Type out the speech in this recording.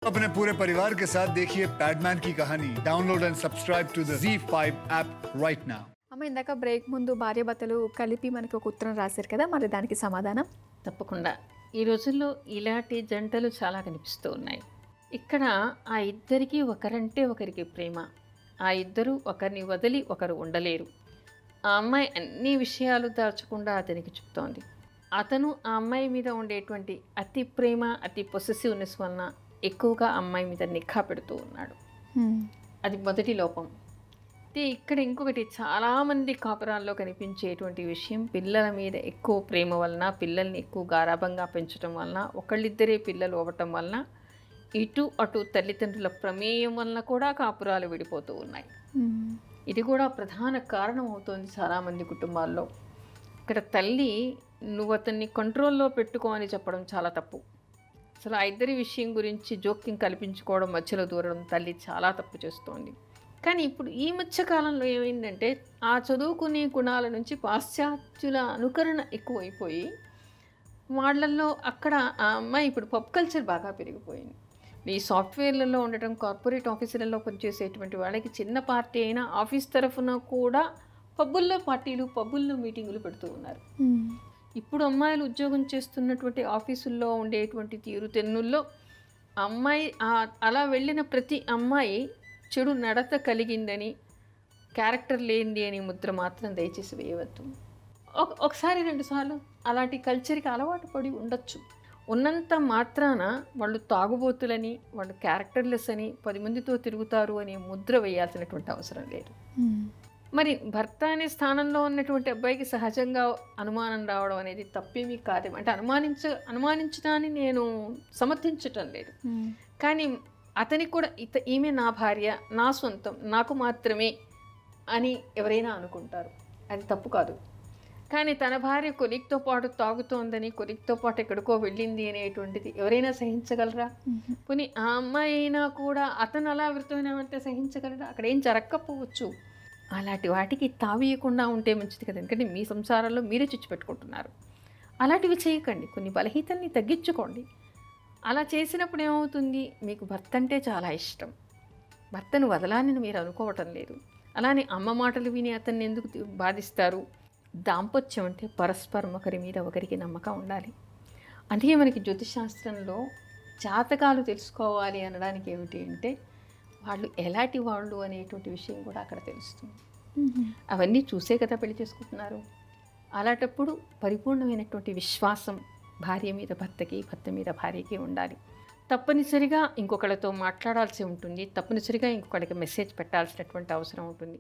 अपने पूरे परिवार के साथ देखिए पैडमैन की कहानी। Download and subscribe to the ZEE5 app right now. అమ్మ ఇందాక బ్రేక్ ముందు భార్యాభర్తలు కలిపి మనకి ఒక ఉత్తరం రాశారు కదా, మరి దానికి సమాధానం? తప్పకుండా. ఈ రోజుల్లో ఇలాంటి జంటలు చాలా కనిపిస్తూ ఉన్నాయి. ఇక్కడ ఆ ఇద్దరికీ ఒకరంటే ఒకరికి ప్రేమ. ఆ ఇద్దరు ఒకరిని వదిలి ఒకరు ఉండలేరు. ఆ అమ్మాయి అన్ని విషయాలు దాచకుండా అతనికి చెప్తోంది. అతను ఆ అమ్మాయి మీద ఉండేటువంటి అతి ప్రేమ, అతి పొసెసివ్నెస్ వలన ఎక్కువగా అమ్మాయి మీద నిఘా పెడుతూ ఉన్నాడు. అది మొదటి లోపం. ఇక్కడ ఇంకొకటి చాలామంది కాపురాల్లో కనిపించేటువంటి విషయం, పిల్లల మీద ఎక్కువ ప్రేమ వలన, పిల్లల్ని ఎక్కువ గారాభంగా పెంచడం వలన, ఒకళ్ళిద్దరే పిల్లలు అవ్వటం వలన, ఇటు అటు తల్లిదండ్రుల ప్రమేయం వలన కూడా కాపురాలు విడిపోతూ ఉన్నాయి. ఇది కూడా ప్రధాన కారణం అవుతోంది చాలామంది కుటుంబాల్లో. ఇక్కడ తల్లి నువ్వు అతన్ని కంట్రోల్లో పెట్టుకో అని చెప్పడం చాలా తప్పు. అసలు ఆ ఇద్దరి విషయం గురించి జోక్యం కల్పించుకోవడం, మధ్యలో దూరడం తల్లి చాలా తప్పు చేస్తోంది. కానీ ఇప్పుడు ఈ మధ్యకాలంలో ఏమైందంటే, ఆ చదువుకునే గుణాల నుంచి పాశ్చాత్యుల అనుకరణ ఎక్కువైపోయి వాళ్ళల్లో అక్కడ ఆ అమ్మాయి ఇప్పుడు పబ్ కల్చర్ బాగా పెరిగిపోయింది. ఈ సాఫ్ట్వేర్లలో ఉండటం, కార్పొరేట్ ఆఫీసులలో పనిచేసేటువంటి వాళ్ళకి చిన్న పార్టీ అయినా ఆఫీస్ తరఫున కూడా పబ్బుల్లో పార్టీలు, పబ్బుల్లో మీటింగులు పెడుతూ ఉన్నారు. ఇప్పుడు అమ్మాయిలు ఉద్యోగం చేస్తున్నటువంటి ఆఫీసుల్లో ఉండేటువంటి తీరుతెన్నుల్లో అమ్మాయి అలా వెళ్ళిన ప్రతి అమ్మాయి చెడు నడత కలిగిందని, క్యారెక్టర్ లేనిది అని ముద్ర మాత్రం దయచేసి వేయవద్దు. ఒకసారి రెండుసార్లు అలాంటి కల్చర్కి అలవాటు పడి ఉండొచ్చు. ఉన్నంత మాత్రాన వాళ్ళు తాగుబోతులని, వాళ్ళు క్యారెక్టర్లెస్ అని, 10 మందితో తిరుగుతారు అని ముద్ర వేయాల్సినటువంటి అవసరం లేదు. మరి భర్త అనే స్థానంలో ఉన్నటువంటి అబ్బాయికి సహజంగా అనుమానం రావడం అనేది తప్పేమీ కాదు. అంటే అనుమానించడాన్ని నేను సమర్థించటం లేదు. కానీ అతనికి కూడా ఈమె నా భార్య, నా సొంతం, నాకు మాత్రమే అని ఎవరైనా అనుకుంటారు. అది తప్పు కాదు. కానీ తన భార్య కొలీగ్తో పాటు తాగుతోందని, కొలీగ్తో పాటు ఎక్కడికో వెళ్ళింది అనేటువంటిది ఎవరైనా సహించగలరా? పోనీ ఆ అమ్మాయి అయినా కూడా అతను అలా వృతమైనామంటే సహించగలరా? అక్కడ ఏం జరగకపోవచ్చు. అలాంటి వాటికి తావీయకుండా ఉంటే మంచిది కదా. ఎందుకంటే మీ సంసారాల్లో మీరే చిచ్చు పెట్టుకుంటున్నారు. అలాంటివి చేయకండి. కొన్ని బలహీనతల్ని తగ్గించుకోండి. అలా చేసినప్పుడు ఏమవుతుంది, మీకు భర్త అంటే చాలా ఇష్టం, భర్తను వదలాలని మీరు అనుకోవటం లేదు. అలానే అమ్మ మాటలు విని అతన్ని ఎందుకు బాధిస్తారు? దాంపత్యం అంటే పరస్పరం ఒకరి మీద ఒకరికి నమ్మకం ఉండాలి. అందుకే మనకి జ్యోతిషాస్త్రంలో జాతకాలు తెలుసుకోవాలి అనడానికి ఏమిటి అంటే, వాళ్ళు ఎలాంటి వాళ్ళు అనేటువంటి విషయం కూడా అక్కడ తెలుస్తుంది. అవన్నీ చూసే కదా పెళ్లి చేసుకుంటున్నారు. అలాంటప్పుడు పరిపూర్ణమైనటువంటి విశ్వాసం భార్య మీద భర్తకి, భర్త మీద భార్యకి ఉండాలి. తప్పనిసరిగా ఇంకొకళ్ళతో మాట్లాడాల్సి ఉంటుంది. తప్పనిసరిగా ఇంకొకళ్ళకి మెసేజ్ పెట్టాల్సినటువంటి అవసరం ఉంటుంది.